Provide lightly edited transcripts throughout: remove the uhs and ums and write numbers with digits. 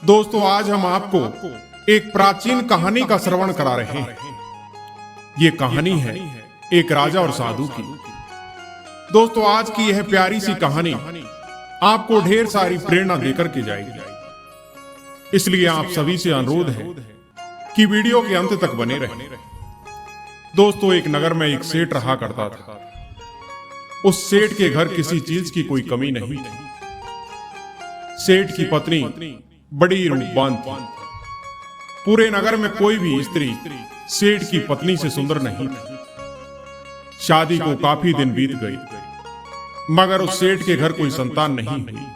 दोस्तों, आज हम आपको एक प्राचीन कहानी का श्रवण करा रहे हैं। ये कहानी है एक राजा और साधु की। दोस्तों, आज की यह प्यारी सी कहानी आपको ढेर सारी प्रेरणा देकर के जाएगी। इसलिए आप सभी से अनुरोध है कि वीडियो के अंत तक बने रहें। दोस्तों, एक नगर में एक सेठ रहा करता था। उस सेठ के घर किसी चीज की कोई कमी नहीं थी। सेठ की पत्नी बड़ी रूपवान थी। पूरे नगर में कोई भी स्त्री सेठ की पत्नी से सुंदर नहीं थी। शादी को काफी दिन बीत गए, मगर उस सेठ के घर कोई संतान नहीं हुई।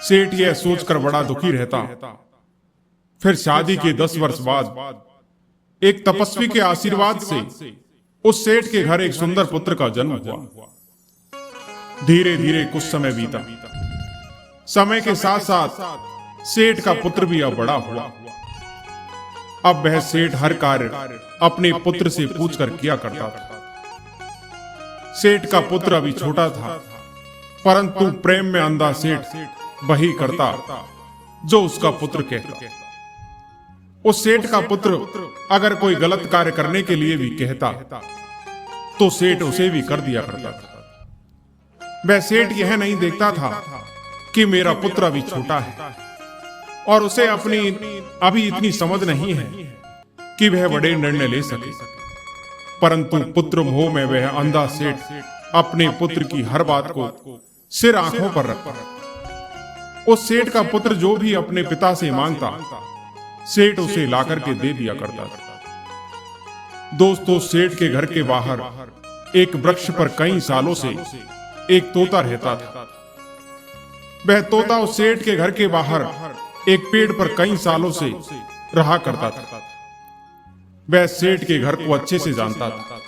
सेठ यह सोचकर बड़ा दुखी रहता। फिर शादी के 10 वर्ष बाद एक तपस्वी के आशीर्वाद से उस सेठ के घर एक सुंदर पुत्र का जन्म हुआ। धीरे धीरे कुछ समय बीता। समय के साथ साथ सेठ का पुत्र भी अब बड़ा हुआ। अब वह सेठ हर कार्य अपने पुत्र से पूछकर किया करता था। सेठ का पुत्र अभी छोटा था, परंतु प्रेम में अंधा सेठ वही करता जो उसका पुत्र कहता। उस सेठ का पुत्र अगर कोई गलत कार्य करने के लिए भी कहता तो सेठ उसे भी कर दिया करता था। वह सेठ यह नहीं देखता था कि मेरा पुत्र अभी छोटा है और उसे अपनी अभी इतनी समझ नहीं है कि वह बड़े निर्णय ले सके, परंतु पुत्र मोह में वह अंधा सेठ अपने पुत्र की हर बात को सिर आंखों पर रखता। उस सेठ का पुत्र जो भी अपने पिता से मांगता, सेठ उसे लाकर के दे दिया करता था। दोस्तों, सेठ के घर के बाहर एक वृक्ष पर कई सालों से एक तोता रहता था। वह तोता उस सेठ के घर के बाहर एक पेड़ पर कई सालों से रहा करता था। वह सेठ के घर को अच्छे से जानता था।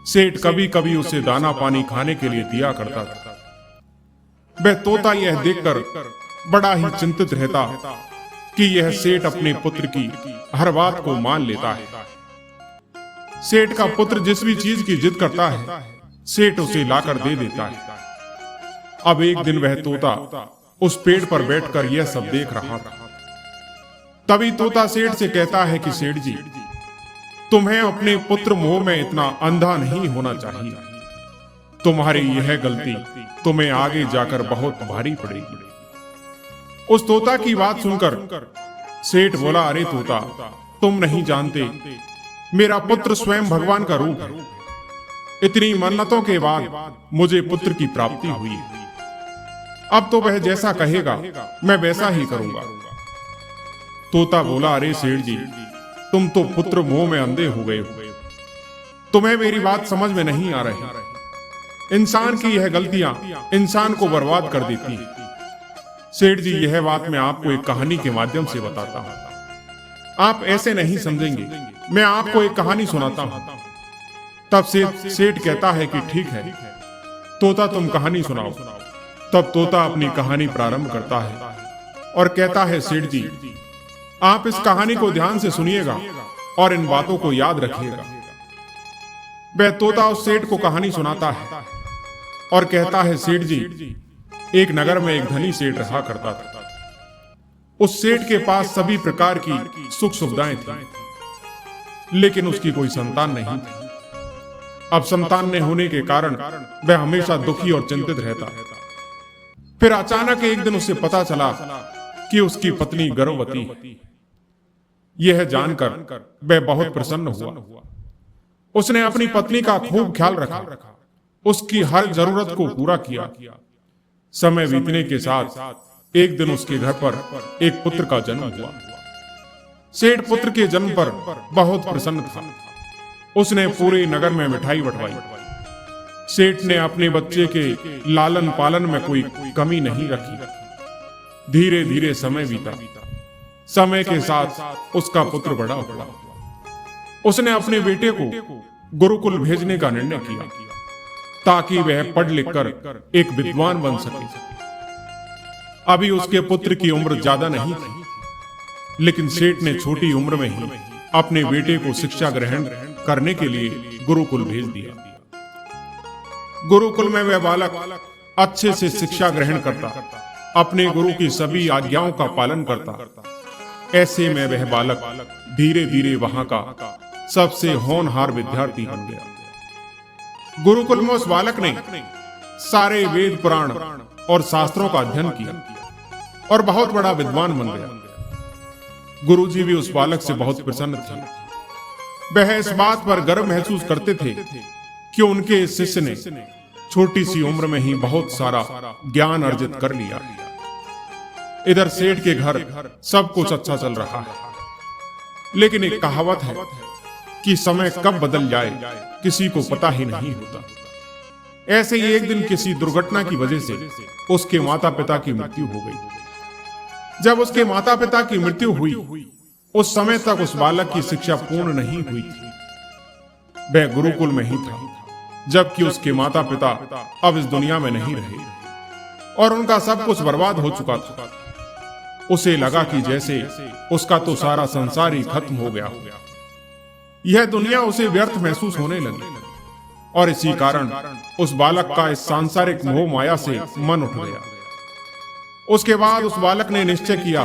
सेठ कभी कभी उसे दाना पानी खाने के लिए दिया करता था। वह तोता यह देखकर बड़ा ही चिंतित रहता कि यह सेठ अपने पुत्र की हर बात को मान लेता है। सेठ का पुत्र जिस भी चीज की जिद करता है, सेठ उसे लाकर दे देता है। अब एक दिन वह तोता उस पेड़ पर बैठकर यह सब देख रहा था। तभी तोता सेठ से कहता है कि सेठ जी, तुम्हें अपने पुत्र मोह में इतना अंधा नहीं होना चाहिए। तुम्हारी यह गलती तुम्हें आगे जाकर बहुत भारी पड़ेगी। उस तोता की बात सुनकर सेठ बोला, अरे तोता, तुम नहीं जानते, मेरा पुत्र स्वयं भगवान का रूप है। इतनी मन्नतों के बाद मुझे पुत्र की प्राप्ति हुई है। अब तो वह जैसा कहेगा मैं वैसा ही करूंगा। तोता बोला, अरे सेठ जी, तुम तो पुत्र मोह में अंधे हो गए हो। तुम्हें मेरी बात समझ में नहीं आ रही। इंसान की यह गलतियां इंसान को बर्बाद कर देती हैं। सेठ जी, यह बात मैं आपको एक कहानी के माध्यम से बताता हूं। आप ऐसे नहीं समझेंगे। मैं आपको एक कहानी सुनाता हूं। तब सेठ कहता है कि ठीक है तोता, तुम कहानी सुनाओ। तब तोता अपनी कहानी प्रारंभ करता है और कहता है, सेठ जी, आप इस कहानी को ध्यान से सुनिएगा और इन बातों को याद रखिएगा। वह तोता उस सेठ को कहानी सुनाता है और कहता है, सेठ जी, एक नगर में एक धनी सेठ रहा करता था। उस सेठ के पास सभी प्रकार की सुख सुविधाएं थी, लेकिन उसकी कोई संतान नहीं थी। अब संतान न होने के कारण वह हमेशा दुखी और चिंतित रहता। फिर अचानक एक दिन उसे पता चला कि उसकी पत्नी गर्भवती है। यह जानकर वह बहुत प्रसन्न हुआ। उसने अपनी पत्नी का खूब ख्याल रखा, उसकी हर जरूरत को पूरा किया। समय बीतने के साथ एक दिन उसके घर पर एक पुत्र का जन्म हुआ। सेठ पुत्र के जन्म पर बहुत प्रसन्न था। उसने पूरे नगर में मिठाई बंटवाई। सेठ ने अपने बच्चे के लालन पालन में कोई कमी नहीं रखी। धीरे धीरे समय बीता। समय के साथ उसका पुत्र बड़ा हुआ। उसने अपने बेटे को गुरुकुल भेजने का निर्णय किया ताकि वह पढ़ लिख कर एक विद्वान बन सके। अभी उसके पुत्र की उम्र ज्यादा नहीं थी, लेकिन सेठ ने छोटी उम्र में ही अपने बेटे को शिक्षा ग्रहण करने के लिए गुरुकुल भेज दिया। गुरुकुल में वह बालक अच्छे से शिक्षा ग्रहण करता अपने गुरु की सभी आज्ञाओं का पालन करता। ऐसे में वह बालक धीरे धीरे वहां का सबसे होनहार विद्यार्थी बन गया। गुरुकुल में उस बालक ने सारे वेद पुराण और शास्त्रों का अध्ययन किया और बहुत बड़ा विद्वान बन गया। गुरुजी भी उस बालक से बहुत प्रसन्न थे। वह इस बात पर गर्व महसूस करते थे कि उनके शिष्य ने छोटी सी उम्र में ही बहुत सारा ज्ञान अर्जित कर लिया। इधर सेठ के घर सब कुछ अच्छा चल रहा है, लेकिन एक कहावत है कि समय कब बदल जाए किसी को पता ही नहीं होता। ऐसे ही एक दिन किसी दुर्घटना की वजह से उसके माता पिता की मृत्यु हो गई। जब उसके माता पिता की मृत्यु हुई, उस समय तक उस बालक की शिक्षा पूर्ण नहीं हुई थी। वह गुरुकुल में ही था, जबकि उसके माता पिता अब इस दुनिया में नहीं रहे और उनका सब कुछ बर्बाद हो चुका था। उसे लगा कि जैसे उसका तो सारा संसार ही खत्म हो गया। यह दुनिया उसे व्यर्थ महसूस होने लगी और इसी कारण उस बालक का इस सांसारिक मोह माया से मन उठ गया। उसके बाद उस बालक ने निश्चय किया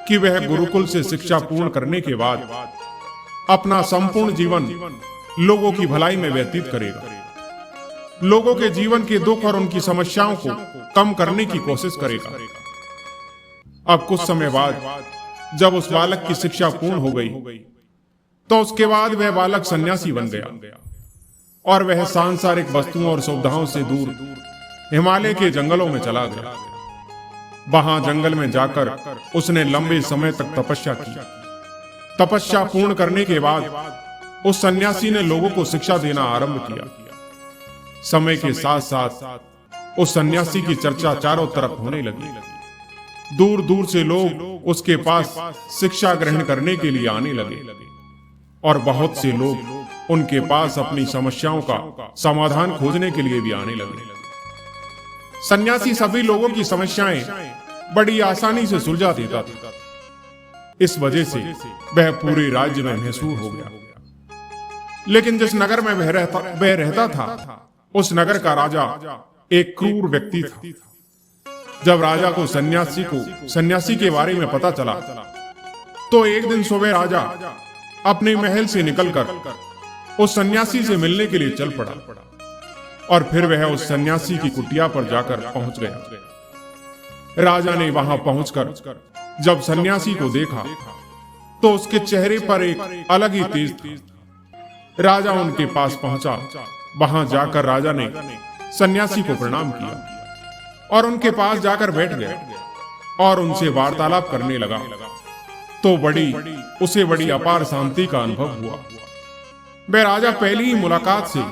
कि वह गुरुकुल से शिक्षा पूर्ण करने के बाद अपना संपूर्ण जीवन लोगों की भलाई में व्यतीत करेगा। लोगों के जीवन के दुख और उनकी समस्याओं को कम करने की कोशिश करेगा। अब कुछ समय बाद जब उस बालक की शिक्षा पूर्ण हो गई, तो उसके बाद वह बालक सन्यासी बन गया और वह सांसारिक वस्तुओं और सुविधाओं से दूर हिमालय के जंगलों में चला गया। वहां जंगल में जाकर उसने लंबे समय तक तपस्या की। तपस्या पूर्ण करने के बाद उस सन्यासी ने लोगों को शिक्षा देना आरंभ किया। समय के साथ साथ उस सन्यासी की चर्चा चारों तरफ होने लगी। दूर दूर से लोग उसके पास शिक्षा ग्रहण करने के लिए आने लगे और बहुत से लोग उनके पास अपनी समस्याओं का समाधान खोजने के लिए भी आने लगे। सन्यासी सभी लोगों की समस्याएं बड़ी आसानी से सुलझा देता था। इस वजह से वह पूरे राज्य में मशहूर हो गया। लेकिन जिस नगर में वह रहता था, उस नगर का राजा एक क्रूर व्यक्ति था। जब राजा को सन्यासी के बारे में पता चला, तो एक दिन सुबह राजा अपने महल से निकलकर उस सन्यासी से मिलने के लिए चल पड़ा और फिर वह उस सन्यासी की कुटिया पर जाकर पहुंच गया। राजा ने वहां पहुंचकर जब सन्यासी को देखा, तो उसके चेहरे पर एक अलग ही तेज था। राजा उनके पास पहुंचा। वहां जाकर राजा ने सन्यासी को प्रणाम किया और उनके पास जाकर बैठ गया और उनसे वार्तालाप करने लगा। तो उसे बड़ी अपार शांति का अनुभव हुआ। वह राजा पहली ही मुलाकात से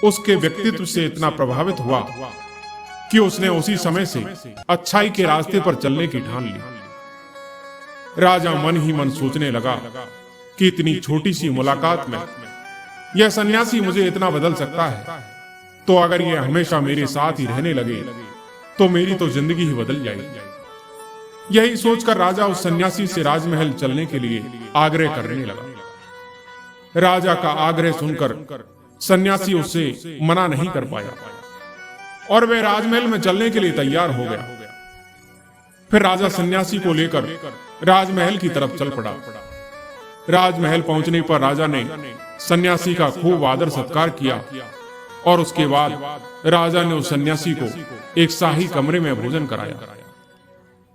उसके व्यक्तित्व से इतना प्रभावित हुआ कि उसने उसी समय से अच्छाई के रास्ते पर चलने की ठान ली। राजा मन ही मन सोचने लगा कि इतनी छोटी सी मुलाकात में यह सन्यासी मुझे इतना बदल सकता है, तो अगर यह हमेशा मेरे साथ ही रहने लगे तो मेरी तो जिंदगी ही बदल जाएगी। यही सोचकर राजा उस सन्यासी से राजमहल चलने के लिए आग्रह करने लगा। राजा का आग्रह सुनकर सन्यासी उससे मना नहीं कर पाया और वह राजमहल में चलने के लिए तैयार हो गया। फिर राजा सन्यासी को लेकर राजमहल की तरफ चल पड़ा। राजमहल पहुंचने पर राजा ने सन्यासी का खूब आदर सत्कार किया और उसके बाद राजा ने उस सन्यासी को एक शाही कमरे में भोजन कराया।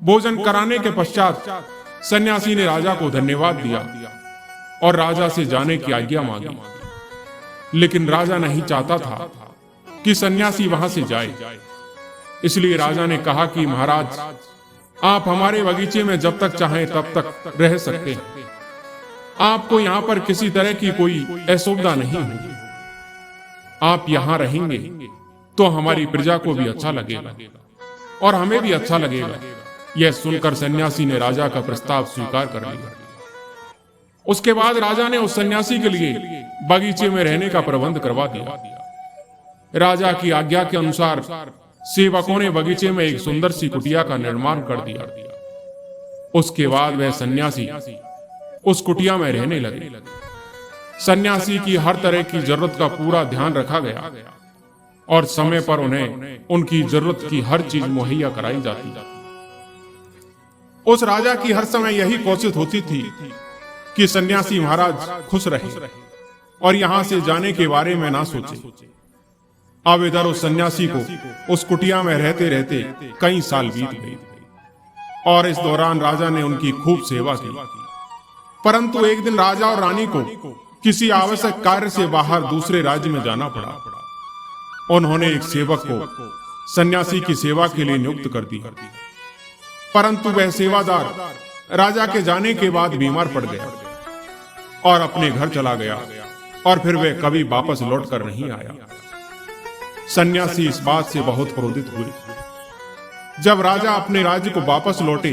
भोजन कराने के पश्चात सन्यासी ने राजा को धन्यवाद दिया और राजा से जाने की आज्ञा मांगी। लेकिन राजा नहीं चाहता था कि सन्यासी वहां से जाए, इसलिए राजा ने कहा कि महाराज, आप हमारे बगीचे में जब तक चाहें तब तक रह सकते हैं। आपको यहाँ पर किसी तरह की कोई असुविधा नहीं होगी। आप यहाँ रहेंगे तो हमारी प्रजा को भी अच्छा लगेगा और हमें भी अच्छा लगेगा। यह सुनकर सन्यासी ने राजा का प्रस्ताव स्वीकार कर लिया। उसके बाद राजा ने उस सन्यासी के लिए बगीचे में रहने का प्रबंध करवा दिया। राजा की आज्ञा के अनुसार सेवकों ने बगीचे में एक सुंदर सी कुटिया का निर्माण कर दिया। उसके बाद वह सन्यासी उस कुटिया में रहने लगे। सन्यासी की हर तरह की जरूरत का पूरा ध्यान रखा गया। और समय पर उन्हें उनकी जरूरत की हर चीज मुहैया कराई जाती। उस राजा की हर समय यही कोशिश होती थी कि सन्यासी महाराज खुश रहे और यहां से जाने के बारे में ना सोचे। अब इधर उस सन्यासी को उस कुटिया में रहते रहते कई साल बीत गए और इस दौरान राजा ने उनकी खूब सेवा की। परंतु एक दिन राजा और रानी को किसी आवश्यक कार्य से बाहर दूसरे राज्य में जाना पड़ा। उन्होंने एक सेवक को सन्यासी की सेवा के लिए नियुक्त कर दिया, परंतु वह सेवादार राजा के जाने के बाद बीमार पड़ गया और अपने घर चला गया और फिर वह कभी वापस लौट कर नहीं आया। सन्यासी इस बात से बहुत क्रोधित हुए। जब राजा अपने राज्य को वापस लौटे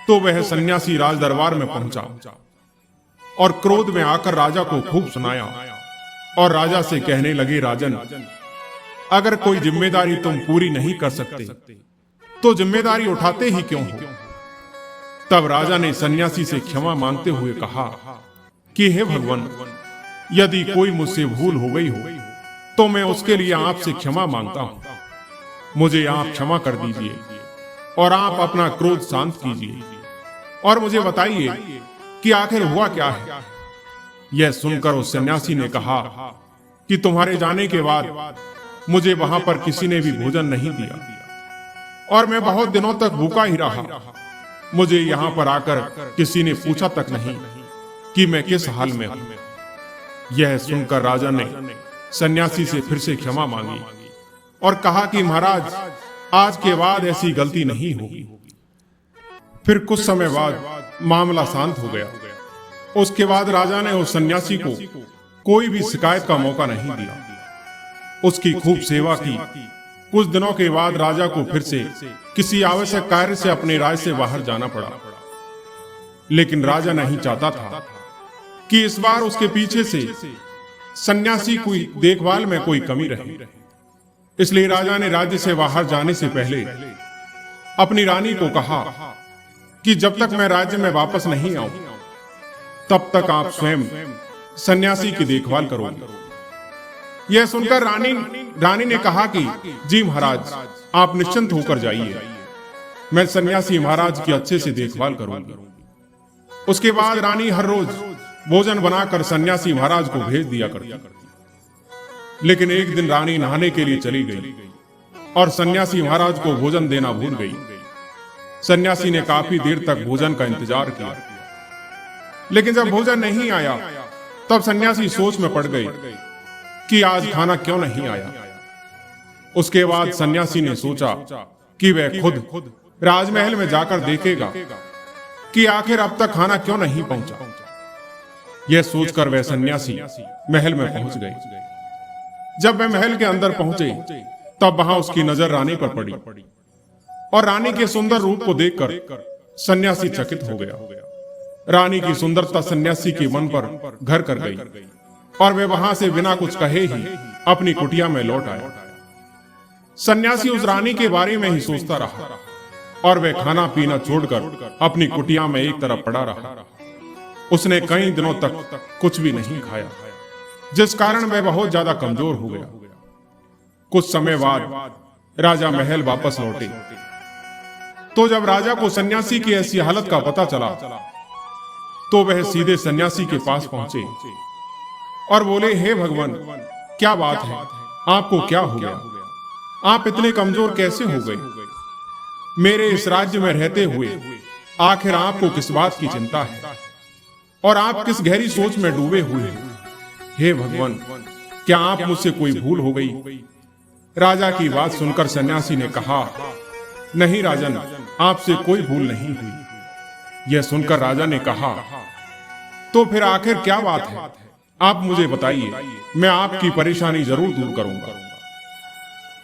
तो वह सन्यासी राज दरबार में पहुंचा और क्रोध में आकर राजा को खूब सुनाया और राजा से कहने लगे, राजन, अगर कोई जिम्मेदारी तुम पूरी नहीं कर सकते तो जिम्मेदारी उठाते ही क्यों हो? तब राजा ने सन्यासी से क्षमा मांगते हुए कहा कि हे भगवान, यदि कोई मुझसे भूल हो गई हो तो मैं उसके लिए आपसे क्षमा मांगता हूं। मुझे आप क्षमा कर दीजिए और आप अपना क्रोध शांत कीजिए और मुझे बताइए कि आखिर हुआ क्या है। यह सुनकर उस सन्यासी ने कहा कि तुम्हारे जाने के बाद मुझे वहां पर किसी ने भी भोजन नहीं दिया और मैं बहुत दिनों तक भूखा ही रहा। मुझे यहां पर आकर किसी ने पूछा तक नहीं कि मैं किस हाल में हूं। यह सुनकर राजा ने सन्यासी से फिर से क्षमा मांगी और कहा कि महाराज, आज के बाद ऐसी गलती नहीं होगी। फिर कुछ समय बाद मामला शांत हो गया। उसके बाद राजा ने उस सन्यासी को कोई भी शिकायत का मौका नहीं दिया। उसकी खूब सेवा की। कुछ दिनों के बाद राजा को फिर से किसी आवश्यक कार्य से अपने राज्य से बाहर जाना पड़ा, लेकिन राजा नहीं चाहता था कि इस बार उसके पीछे से सन्यासी की देखभाल में कोई कमी रहे। इसलिए राजा ने राज्य से बाहर जाने से पहले अपनी रानी को कहा कि जब तक मैं राज्य में वापस नहीं आऊं तब तक आप स्वयं सन्यासी की देखभाल करोगे। यह सुनकर रानी ने कहा कि जी महाराज, आप निश्चिंत होकर जाइए, मैं सन्यासी महाराज की अच्छे से देखभाल करूंगी। उसके बाद रानी हर रोज भोजन बनाकर सन्यासी महाराज को भेज दिया करती। लेकिन एक दिन रानी नहाने के लिए चली गई और सन्यासी महाराज को भोजन देना भूल गई। सन्यासी ने काफी देर तक भोजन का इंतजार किया, लेकिन जब भोजन नहीं आया तब सन्यासी सोच में पड़ गई कि आज खाना क्यों नहीं आया। उसके बाद सन्यासी ने सोचा कि वह खुद राजमहल में जाकर देखेगा कि आखिर अब तक खाना क्यों नहीं पहुंचा। यह सोचकर वह सन्यासी महल में पहुंच गए। जब वह महल के अंदर पहुंचे तब वहां उसकी नजर रानी पर पड़ी और रानी के सुंदर रूप को देखकर सन्यासी चकित हो गया। रानी की सुंदरता सन्यासी के मन पर घर कर गई और वह वहां से बिना कुछ कहे ही अपनी कुटिया में लौट आया। सन्यासी उस रानी के बारे में ही सोचता रहा और वह खाना पीना छोड़कर अपनी कुटिया में एक तरफ पड़ा रहा। उसने कई दिनों तक कुछ भी नहीं खाया, जिस कारण वह बहुत ज्यादा कमजोर हो गया। कुछ समय बाद राजा महल वापस लौटे तो जब राजा को सन्यासी की ऐसी हालत का पता चला तो वह सीधे सन्यासी के पास पहुंचे और बोले, हे भगवान, क्या बात है, आपको क्या हो गया? आप इतने कमजोर कैसे हो गए? मेरे इस राज्य में रहते हुए आखिर आपको किस बात की चिंता है और आप किस गहरी सोच में डूबे हुए हैं? हे भगवान, क्या आप मुझसे कोई भूल हो गई? राजा की बात सुनकर सन्यासी ने कहा, नहीं राजन, आपसे कोई भूल नहीं हुई। यह सुनकर राजा ने कहा, तो फिर आखिर क्या बात है? आप मुझे बताइए, मैं आपकी परेशानी जरूर दूर करूंगा।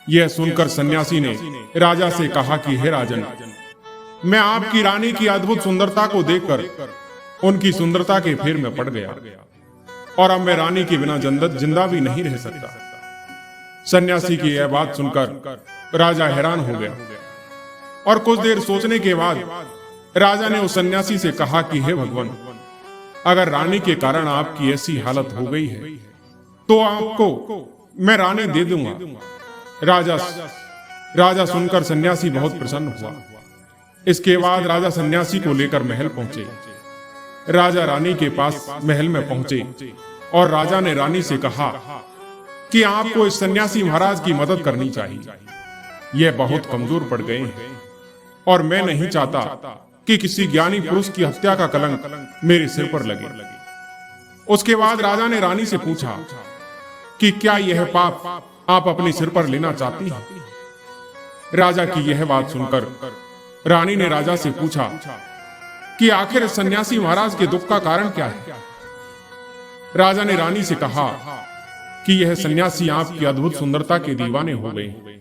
यह सुनकर सन्यासी ने राजा से कहा कि हे राजन, मैं आपकी रानी की अद्भुत सुंदरता को देखकर उनकी सुंदरता के फेर में पड़ गया और अब मैं रानी के बिना जिंदा भी नहीं रह सकता। सन्यासी की यह बात सुनकर राजा हैरान हो गया और कुछ देर सोचने के बाद राजा ने उस सन्यासी से कहा कि हे भगवान, अगर रानी के कारण आपकी ऐसी हालत हो गई है तो आपको मैं रानी दे दूंगा। राजा सुनकर सन्यासी बहुत प्रसन्न हुआ। इसके बाद राजा सन्यासी को लेकर महल पहुंचे। राजा रानी के पास महल में पहुंचे और राजा ने रानी से कहा कि आपको इस सन्यासी महाराज की मदद करनी चाहिए। यह बहुत कमजोर पड़ गए हैं और मैं नहीं चाहता कि किसी ज्ञानी पुरुष की हत्या का कलंक मेरे सिर पर लगे। उसके बाद राजा ने रानी से पूछा कि क्या यह पाप आप अपने सिर पर लेना चाहती हैं? राजा की यह बात सुनकर रानी ने राजा से पूछा कि आखिर सन्यासी महाराज के दुख का कारण क्या है? राजा ने रानी से कहा कि यह सन्यासी आपकी अद्भुत सुंदरता के दीवाने हो गए।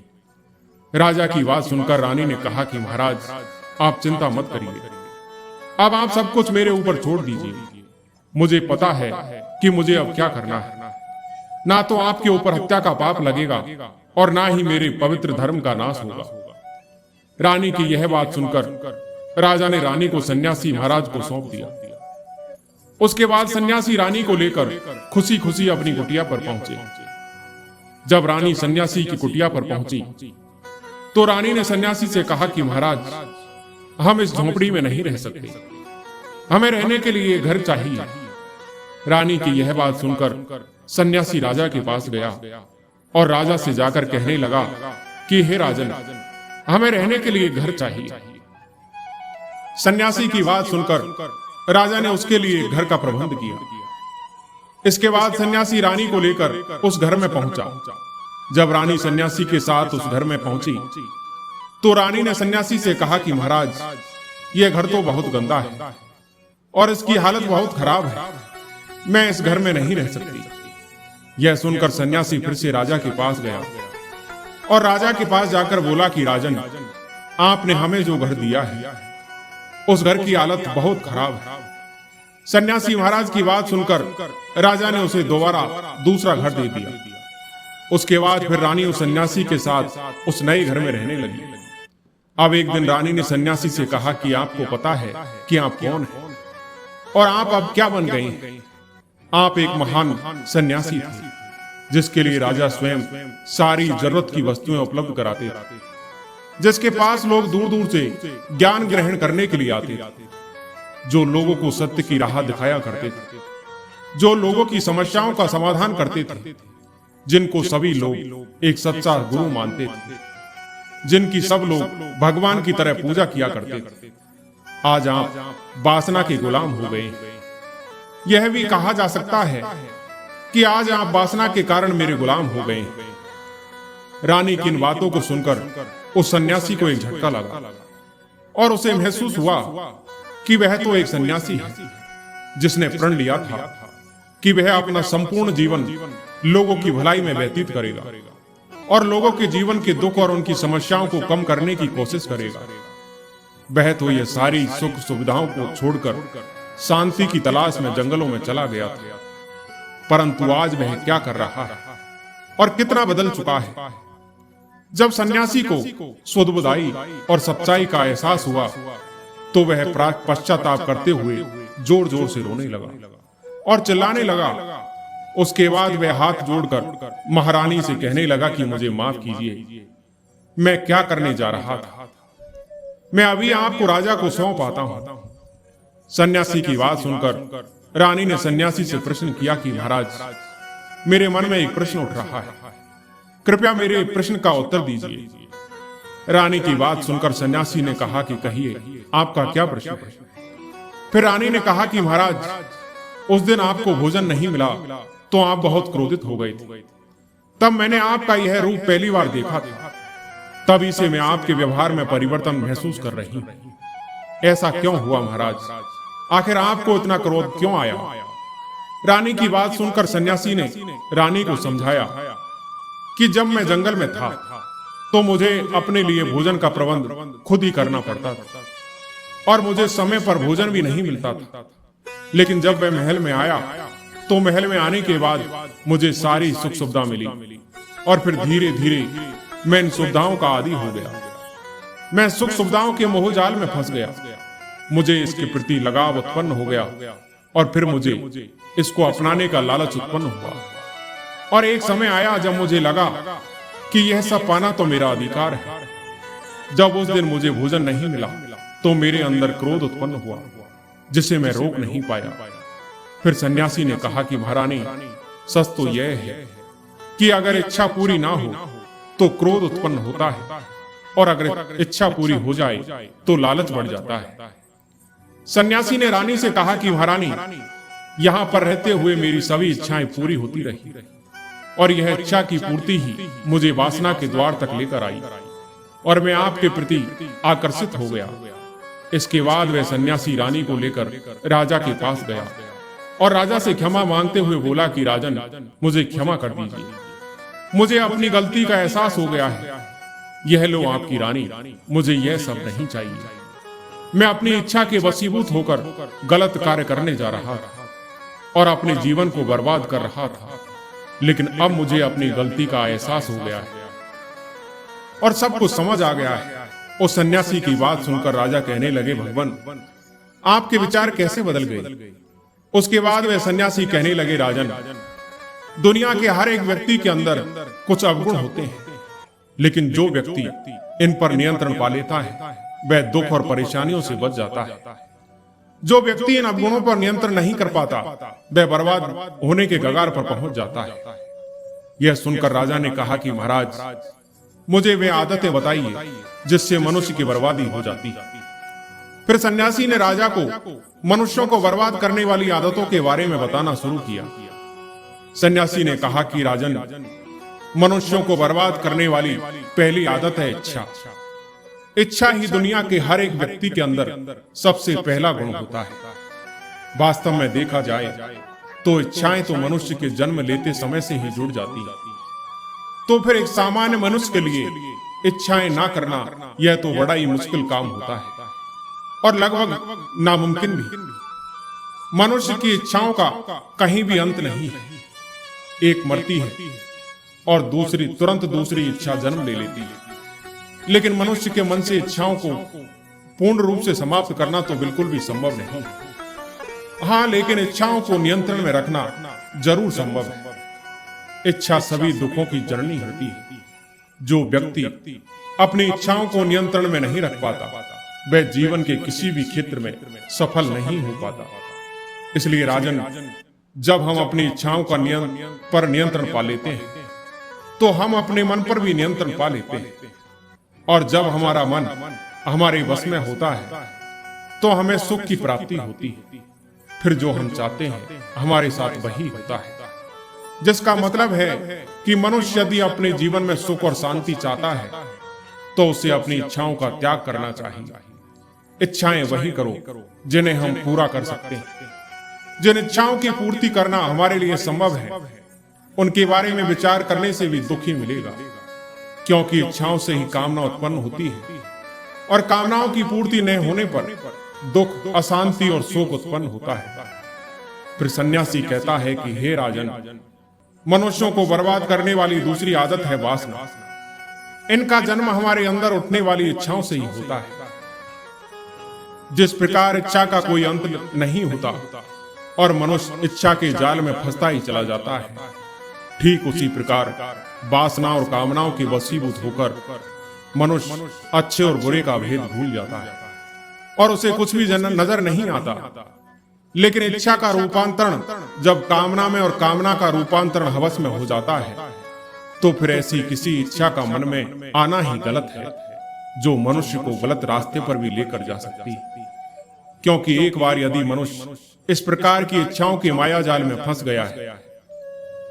राजा की बात सुनकर रानी ने कहा कि महाराज, आप चिंता मत करिए, अब आप सब कुछ मेरे ऊपर छोड़ दीजिए। मुझे पता है कि मुझे अब क्या करना है। ना तो आपके ऊपर हत्या का पाप लगेगा और ना ही मेरे पवित्र धर्म का नाश होगा। रानी की यह बात सुनकर राजा ने रानी को सन्यासी महाराज को सौंप दिया। उसके बाद सन्यासी रानी को लेकर खुशी खुशी अपनी कुटिया पर पहुंचे। जब रानी सन्यासी की कुटिया पर पहुंची तो रानी ने सन्यासी से कहा कि महाराज, हम इस झोंपड़ी में नहीं रह सकते, हमें रहने के लिए घर चाहिए। रानी की यह बात सुनकर सन्यासी राजा के पास गया और राजा से जाकर कहने लगा कि हे राजन, हमें रहने के लिए घर चाहिए। सन्यासी की बात सुनकर राजा ने उसके लिए घर का प्रबंध किया। इसके बाद सन्यासी रानी को लेकर उस घर में पहुंचा। जब रानी सन्यासी के साथ उस घर में पहुंची तो रानी ने सन्यासी से कहा कि महाराज, यह घर तो बहुत गंदा है और इसकी हालत बहुत खराब है, मैं इस घर में नहीं रह सकती। यह सुनकर सन्यासी फिर से राजा के पास गया और राजा के पास जाकर बोला कि राजन, आपने हमें जो घर दिया है उस घर की हालत बहुत खराब है। सन्यासी महाराज की बात सुनकर राजा ने उसे दोबारा दूसरा घर दे दिया। उसके बाद फिर रानी उस सन्यासी के साथ उस नए घर में रहने लगी। अब एक दिन रानी ने सन्यासी से कहा कि आपको पता है कि आप कौन हैं और आप अब क्या बन गए हैं? आप एक महान सन्यासी थे जिसके लिए राजा स्वयं सारी जरूरत की वस्तुएं उपलब्ध कराते थे, जिसके पास लोग दूर दूर से ज्ञान ग्रहण करने के लिए आते थे, जो लोगों को सत्य की राह दिखाया करते थे, जो लोगों की समस्याओं का समाधान करते थे, जिनको सभी लोग एक सच्चा गुरु मानते थे, जिनकी सब लोग भगवान की तरह पूजा किया करते थे। आज आप वासना के गुलाम हो गए। यह भी कहा जा सकता है कि आज आप वासना के कारण मेरे गुलाम हो गए। रानी की इन बातों को सुनकर उस सन्यासी को एक झटका लगा और उसे महसूस हुआ कि वह तो एक सन्यासी है जिसने प्रण लिया था कि वह अपना संपूर्ण जीवन लोगों की भलाई में व्यतीत करेगा और लोगों के जीवन के दुख और उनकी समस्याओं को कम करने की कोशिश करेगा। वह तो ये सारी सुख सुविधाओं को छोड़कर शांति की तलाश में जंगलों में चला गया था, परंतु आज वह क्या कर रहा है और कितना बदल चुका है। जब सन्यासी को सद्बुदाई और सच्चाई का एहसास हुआ तो वह पश्चाताप करते हुए जोर जोर से रोने लगा और चिल्लाने लगा। उसके बाद वह हाथ जोड़कर महारानी से कहने लगा कि मुझे माफ कीजिए, मैं क्या करने जा रहा था, मैं अभी आपको राजा को सौंप आता हूं। सन्यासी की बात सुनकर रानी ने सन्यासी से प्रश्न किया कि महाराज, मेरे मन में एक प्रश्न उठ रहा है, कृपया मेरे प्रश्न का उत्तर दीजिए। रानी की बात सुनकर सन्यासी ने कहा कि कहिए, आपका क्या प्रश्न है? फिर रानी ने कहा कि महाराज, उस दिन आपको भोजन नहीं मिला तो आप बहुत क्रोधित हो गए थे। तब मैंने आपका यह रूप पहली बार देखा था, तभी से मैं आपके व्यवहार में परिवर्तन महसूस कर रही हूं। ऐसा क्यों हुआ महाराज? आखिर आपको इतना क्रोध क्यों आया? रानी की बात सुनकर सन्यासी ने रानी को समझाया कि जब मैं जंगल में था तो मुझे अपने लिए भोजन का प्रबंध खुद ही करना पड़ता था और मुझे समय पर भोजन भी नहीं मिलता था। लेकिन जब मैं महल में आया तो महल में आने के बाद मुझे सारी सुख सुविधा मिली और फिर धीरे धीरे मैं इन सुविधाओं का आदी हो गया। मैं सुख सुविधाओं के मोहजाल में फंस गया, मुझे इसके प्रति लगाव उत्पन्न हो गया और फिर मुझे इसको अपनाने का लालच उत्पन्न हुआ। और एक समय आया जब मुझे लगा कि यह सब पाना तो मेरा अधिकार है। जब उस दिन मुझे भोजन नहीं मिला तो मेरे अंदर क्रोध उत्पन्न हुआ, जिसे मैं रोक नहीं पाया। फिर सन्यासी ने कहा कि महारानी, सच तो यह है कि अगर इच्छा पूरी ना हो तो क्रोध उत्पन्न होता है, और अगर इच्छा पूरी हो जाए तो लालच बढ़ जाता है। सन्यासी ने रानी से कहा कि महारानी, यहां पर रहते हुए मेरी सभी इच्छाएं पूरी होती रही, और यह इच्छा की पूर्ति ही मुझे वासना के द्वार तक लेकर आई, और मैं आपके प्रति आकर्षित हो गया। इसके बाद वह सन्यासी रानी को लेकर राजा के पास गया और राजा से क्षमा मांगते हुए बोला कि राजन, मुझे क्षमा कर दीजिए, मुझे अपनी गलती का एहसास हो गया है। यह लो आपकी रानी, मुझे यह सब नहीं चाहिए। मैं अपनी इच्छा के वशीभूत होकर गलत कार्य करने जा रहा था और अपने जीवन को बर्बाद कर रहा था, लेकिन अब मुझे अपनी गलती का एहसास हो गया है और सब कुछ समझ आ गया है। उस सन्यासी की बात सुनकर राजा कहने लगे, भगवान, आपके विचार कैसे बदल गए? उसके बाद वह सन्यासी कहने लगे, राजन, दुनिया के हर एक व्यक्ति के अंदर कुछ अवगुण होते हैं, लेकिन जो व्यक्ति इन पर नियंत्रण पा लेता है वह दुख और परेशानियों से बच जाता है। जो व्यक्ति इन अवगुणों पर नियंत्रण नहीं कर पाता वह बर्बाद होने के कगार पर पहुंच जाता है। यह सुनकर राजा ने कहा कि महाराज, मुझे वे आदतें बताइए जिससे मनुष्य की बर्बादी हो जाती है। फिर सन्यासी ने राजा को मनुष्यों को बर्बाद करने वाली आदतों के बारे में बताना शुरू किया। सन्यासी ने कहा कि राजन, मनुष्यों को बर्बाद करने वाली पहली आदत है इच्छा। इच्छा ही दुनिया के हर एक व्यक्ति के अंदर सबसे पहला गुण होता है। वास्तव में देखा जाए तो इच्छाएं तो मनुष्य के जन्म लेते समय से ही जुड़ जाती है। तो फिर एक सामान्य मनुष्य के लिए इच्छाएं ना करना यह तो बड़ा ही मुश्किल काम होता है और लगभग नामुमकिन भी। मनुष्य की इच्छाओं का कहीं भी अंत नहीं है। एक मरती है और दूसरी तुरंत दूसरी इच्छा जन्म ले लेती है, लेकिन मनुष्य के मन से इच्छाओं को पूर्ण रूप से समाप्त करना तो बिल्कुल भी संभव नहीं। हाँ, लेकिन इच्छाओं को नियंत्रण में रखना जरूर संभव है। इच्छा सभी दुखों की जननी होती है। जो व्यक्ति अपनी इच्छाओं को नियंत्रण में नहीं रख पाता वह जीवन के किसी भी क्षेत्र में सफल नहीं हो पाता। इसलिए राजन, जब हम अपनी इच्छाओं का नियंत्रण पा लेते हैं तो हम अपने मन पर भी नियंत्रण पा लेते हैं, और जब हमारा मन हमारे वश में होता है तो हमें सुख की प्राप्ति होती है। फिर जो हम चाहते हैं हमारे साथ वही होता है, जिसका मतलब है कि मनुष्य यदि अपने जीवन में सुख और शांति चाहता है तो उसे अपनी इच्छाओं का त्याग करना चाहिए। इच्छाएं वही करो जिन्हें हम पूरा कर सकते हैं। जिन इच्छाओं की पूर्ति करना हमारे लिए संभव है उनके बारे में विचार करने से भी दुख ही मिलेगा, क्योंकि इच्छाओं से ही कामना उत्पन्न होती है, और कामनाओं की पूर्ति न होने पर दुख, अशांति और शोक उत्पन्न होता है। फिर सन्यासी कहता है कि हे राजन, मनुष्यों को बर्बाद करने वाली दूसरी आदत है वासना। इनका जन्म हमारे अंदर उठने वाली इच्छाओं से ही होता है। जिस प्रकार इच्छा का कोई अंत नहीं होता और मनुष्य इच्छा के जाल में फंसता ही चला जाता है, ठीक उसी प्रकार वासना और कामनाओं के वशीभूत होकर मनुष्य अच्छे और बुरे का भेद भूल जाता है और उसे कुछ भी नजर नहीं आता। लेकिन इच्छा का रूपांतरण जब कामना में और कामना का रूपांतरण हवस में हो जाता है तो फिर ऐसी किसी इच्छा का मन में आना ही गलत है, जो मनुष्य को गलत रास्ते पर भी लेकर जा सकती है। क्योंकि एक बार यदि मनुष्य इस प्रकार की इच्छाओं के माया जाल में फंस गया है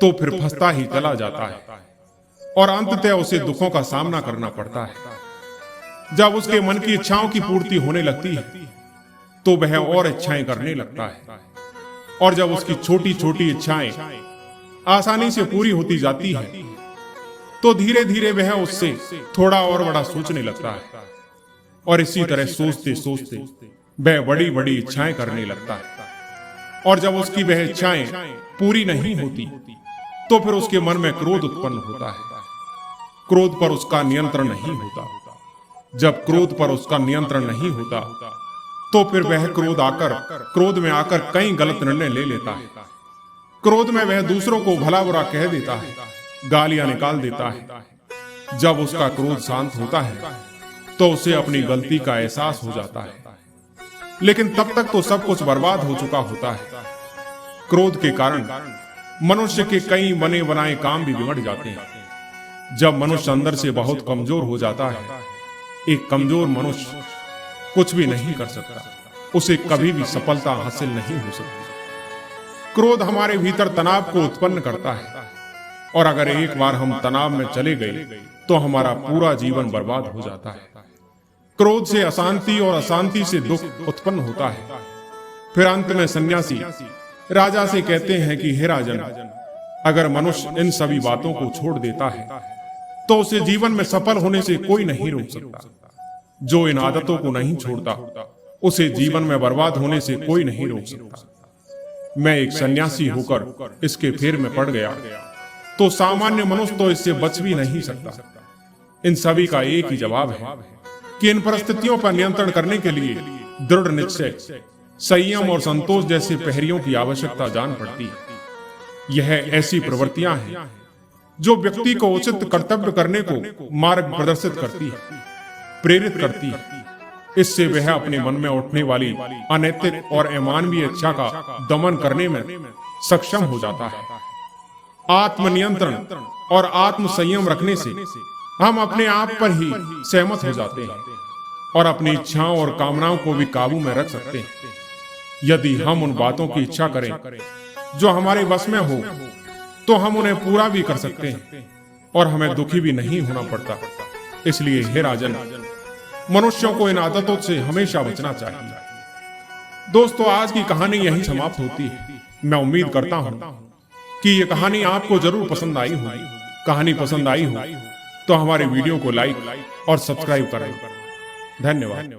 तो फिर फंसता ही चला जाता है और अंततः उसे दुखों का सामना करना पड़ता है। जब उसके मन की इच्छाओं की पूर्ति होने लगती है तो वह और इच्छाएं करने लगता है, और जब उसकी छोटी छोटी इच्छाएं आसानी से पूरी होती जाती है तो धीरे धीरे वह उससे थोड़ा और बड़ा सोचने लगता है, और इसी तरह सोचते सोचते वह बड़ी बड़ी इच्छाएं करने लगता है। और जब उसकी वह इच्छाएं पूरी नहीं होती तो फिर उसके मन में क्रोध उत्पन्न होता है। क्रोध पर उसका नियंत्रण नहीं होता। जब क्रोध पर उसका नियंत्रण नहीं होता तो फिर वह क्रोध में आकर कई गलत निर्णय ले लेता है। क्रोध में वह दूसरों को भला बुरा कह देता है, गालियां निकाल देता है। जब उसका क्रोध शांत होता है तो उसे अपनी गलती का एहसास हो जाता है, लेकिन तब तक तो सब कुछ बर्बाद हो चुका होता है। क्रोध के कारण मनुष्य के कई बने बनाए काम भी बिगड़ जाते हैं। जब मनुष्य अंदर से बहुत कमजोर हो जाता है, एक कमजोर मनुष्य कुछ भी नहीं कर सकता, उसे कभी भी सफलता हासिल नहीं हो सकती। क्रोध हमारे भीतर तनाव को उत्पन्न करता है, और अगर एक बार हम तनाव में चले गए तो हमारा पूरा जीवन बर्बाद हो जाता है। क्रोध से अशांति और अशांति से दुख उत्पन्न होता है। फिर अंत में सन्यासी राजा से कहते हैं कि हे राजन, अगर मनुष्य इन सभी बातों को छोड़ देता है तो उसे जीवन में सफल होने से कोई नहीं रोक सकता। जो इन आदतों को नहीं छोड़ता उसे जीवन में बर्बाद होने से कोई नहीं रोक सकता। मैं एक सन्यासी होकर इसके फेर में पड़ गया तो सामान्य मनुष्य तो इससे बच भी नहीं सकता। इन सभी का एक ही जवाब है कि इन परिस्थितियों पर नियंत्रण करने के लिए दृढ़ निश्चय, संयम और संतोष जैसे प्रहरियों की आवश्यकता जान पड़ती है। यह ऐसी प्रवृत्तियां हैं जो व्यक्ति को उचित कर्तव्य करने को मार्ग प्रदर्शित करती है, प्रेरित करती है। इससे वह अपने मन में उठने वाली अनैतिक और अमानवीय इच्छा का दमन करने में सक्षम हो जाता है। आत्मनियंत्रण और आत्म संयम रखने से हम अपने आप पर ही सहमत हो जाते हैं और अपनी इच्छाओं और कामनाओं को भी काबू में रख सकते हैं। यदि हम उन बातों की इच्छा करें जो हमारे बस में हो तो हम उन्हें पूरा भी कर सकते हैं और हमें दुखी भी नहीं होना पड़ता। इसलिए हे राजन, मनुष्यों को इन आदतों से हमेशा बचना चाहिए। दोस्तों, आज की कहानी यहीं समाप्त होती है। मैं उम्मीद करता हूं कि यह कहानी आपको जरूर पसंद आई होगी। कहानी पसंद आई हो तो हमारे वीडियो को लाइक और सब्सक्राइब करें। धन्यवाद।